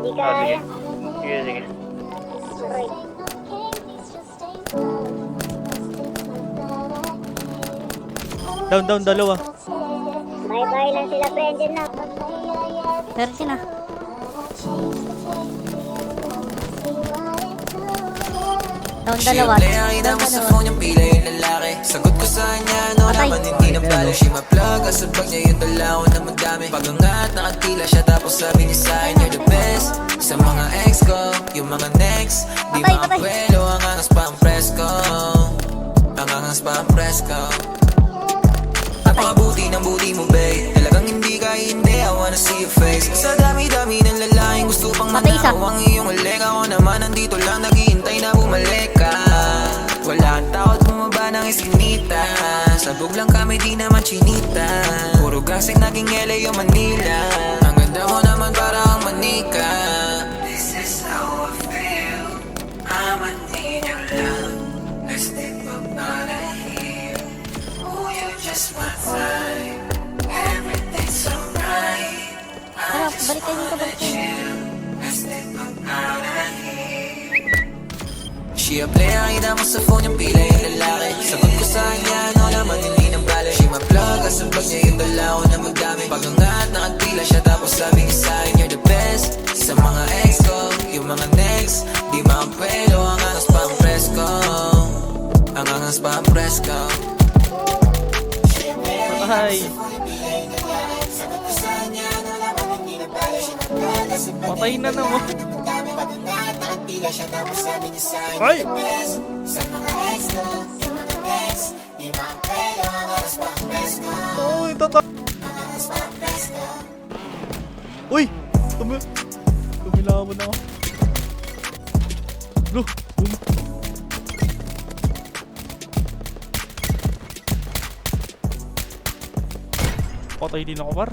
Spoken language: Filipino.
Hindi ka Sige. kaya. Sige, sige. Aray. Down, dalawa. Bye-bye lang sila, Brendan na. Pero sina. Down dalawa. Down dalawa. Yung pila yung lalaki. Sagot ko sa kanya, no Patay. naman hindi na bala. Siya ma-plug, asabag niya yung dalaw na madami. Pag-angat, nakatila siya, tapos sabi niya sa akin, you're the best. Sa mga ex ko, yung mga next. Di Patay, ba ang patay. kwelo, ang angas pa ang presko. Ang angas pa ang presko. Napakabuti ng buti mo, babe. Talagang hindi ka hindi, I wanna see your face. Sa dami-dami ng lalaking gusto pang Patay isa. manaw ang iyong uleg. Ako naman nandito lang, naghihintay na bumalik ka. Wala kang takot bumaba ng iskinita. Sabog lang kami, di naman chinita. Puro gasing naging LA o Manila. Ang ganda mo naman para ang manika. This is how I feel. I'ma need your love. Let's dip up out of here. Oh, you're just my type. Everything's alright. Tara, balik kayo dito, balik kayo. Let's dip up out of here. She a player, kita mo sa phone yung pila yung lalaki. Sagot ko sa kanya, no naman hindi nang bala. She ma-plug, asabag niya yung dalaw na magdami. Pag-angat, nakagpila siya, tapos sabi niya sa akin, you're the best. Sa mga ex ko, yung mga next. Di makampelo, ang angas pa ang presko. Ang angas pa ang presko. Patay. Patay na naman. Ay! Oh, ito. Uy! Tumilawan ako. Bro! Patay din ako, par.